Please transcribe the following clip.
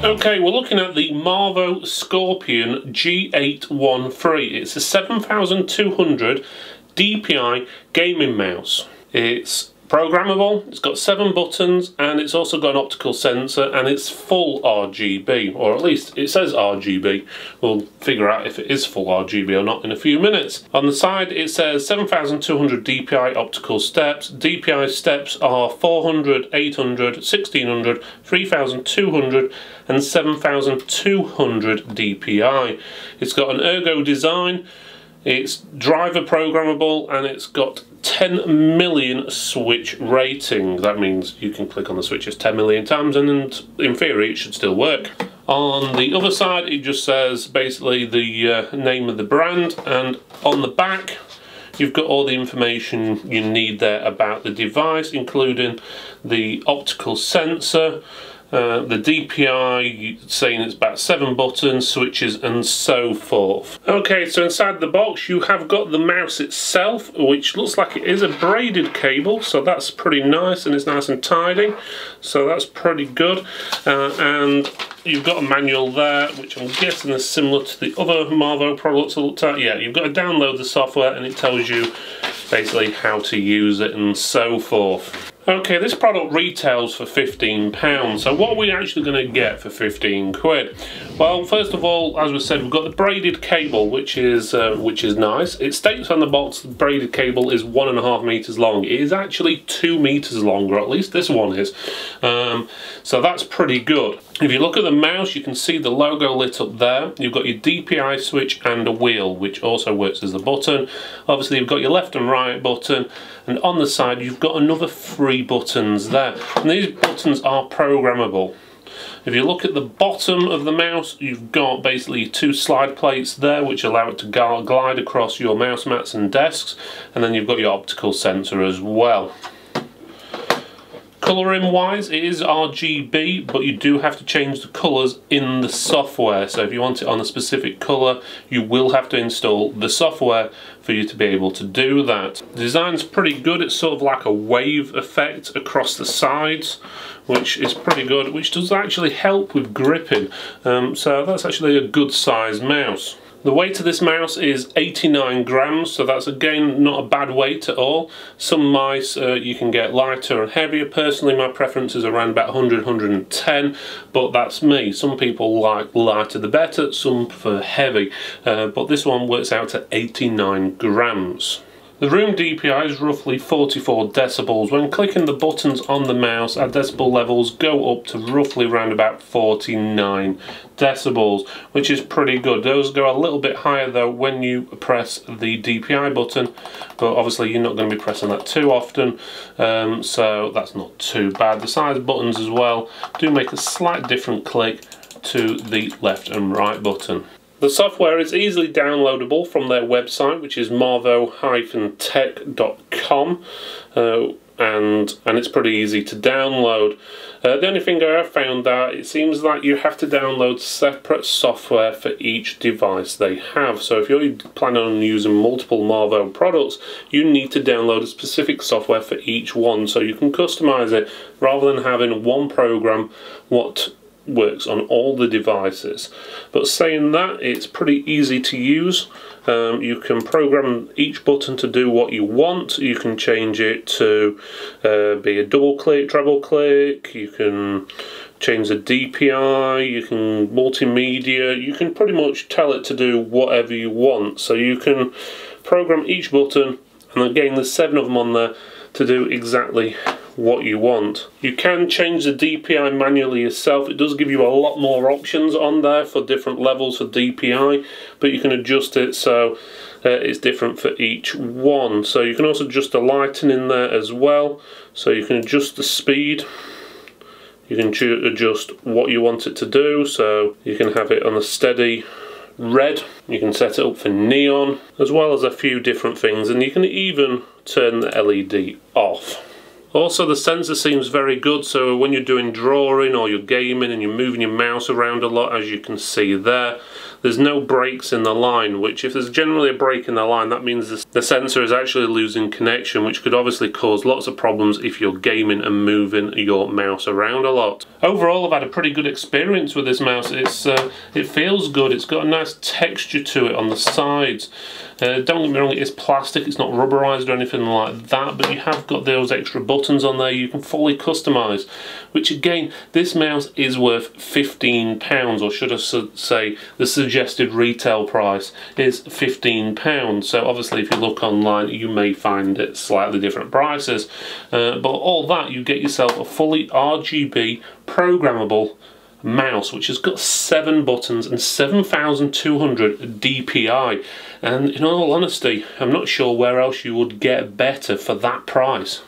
Okay, we're looking at the Marvo Scorpion G813. It's a 7200 DPI gaming mouse. It's programmable, it's got 7 buttons, and it's also got an optical sensor, and it's full RGB, or at least it says RGB. We'll figure out if it is full RGB or not in a few minutes. On the side it says 7200 DPI optical steps. DPI steps are 400, 800, 1600, 3200 and 7200 DPI. It's got an ergo design. It's driver programmable, and it's got 10 million switch rating. That means you can click on the switches 10 million times and in theory it should still work. On the other side it just says basically the name of the brand, and on the back you've got all the information you need there about the device, including the optical sensor, the DPI saying it's about 7 buttons, switches and so forth. Okay, so inside the box you have got the mouse itself, which looks like it is a braided cable, so that's pretty nice, and it's nice and tidy, so that's pretty good. And you've got a manual there, which I'm guessing is similar to the other Marvo products I looked at. Yeah, you've got to download the software and it tells you basically how to use it and so forth. Okay, this product retails for £15, so what are we actually going to get for 15 quid? Well, first of all, as we said, we've got the braided cable, which is nice. It states on the box the braided cable is 1.5 meters long. It is actually 2 meters long, or at least this one is. So that's pretty good. If you look at the mouse, you can see the logo lit up there. You've got your DPI switch and a wheel, which also works as a button. Obviously, you've got your left and right button, and on the side you've got another 3 buttons there. And these buttons are programmable. If you look at the bottom of the mouse, you've got basically 2 slide plates there which allow it to glide across your mouse mats and desks, and then you've got your optical sensor as well. Colouring wise, it is RGB, but you do have to change the colours in the software. So if you want it on a specific colour, you will have to install the software for you to be able to do that. The design's pretty good. It's sort of like a wave effect across the sides, which is pretty good, which does actually help with gripping. So that's actually a good size mouse. The weight of this mouse is 89 grams, so that's again not a bad weight at all. Some mice you can get lighter and heavier. Personally, my preference is around about 100, 110, but that's me. Some people like lighter the better, some prefer heavy, but this one works out at 89 grams. The room DPI is roughly 44 decibels. When clicking the buttons on the mouse, our decibel levels go up to roughly around about 49 decibels, which is pretty good. Those go a little bit higher though when you press the DPI button, but obviously you're not going to be pressing that too often, so that's not too bad. The side buttons as well do make a slight different click to the left and right button. The software is easily downloadable from their website, which is marvo-tech.com, and it's pretty easy to download. The only thing I have found out, it seems like you have to download separate software for each device they have. So if you're planning on using multiple Marvo products, you need to download a specific software for each one, so you can customize it rather than having one program what works on all the devices. But saying that, it's pretty easy to use. You can program each button to do what you want. You can change it to be a double click, treble click, you can change the DPI, you can multimedia, you can pretty much tell it to do whatever you want. So you can program each button, and again there's 7 of them on there, to do exactly what you want. You can change the DPI manually yourself. It does give you a lot more options on there for different levels of DPI, but you can adjust it so it's different for each one. So you can also adjust the lighting in there as well, so you can adjust the speed. You can adjust what you want it to do, so you can have it on a steady red, you can set it up for neon, as well as a few different things, and you can even turn the LED off. Also, the sensor seems very good, so when you're doing drawing or you're gaming and you're moving your mouse around a lot, as you can see there, there's no breaks in the line, which if there's generally a break in the line, that means the sensor is actually losing connection, which could obviously cause lots of problems if you're gaming and moving your mouse around a lot. Overall, I've had a pretty good experience with this mouse. It feels good, it's got a nice texture to it on the sides. Don't get me wrong, it is plastic, it's not rubberized or anything like that, but you have got those extra buttons on there you can fully customize, which again, this mouse is worth £15, or should I say the suggested retail price is £15. So obviously if you look online you may find it slightly different prices, but all that, you get yourself a fully RGB programmable mouse which has got 7 buttons and 7200 DPI, and in all honesty I'm not sure where else you would get better for that price.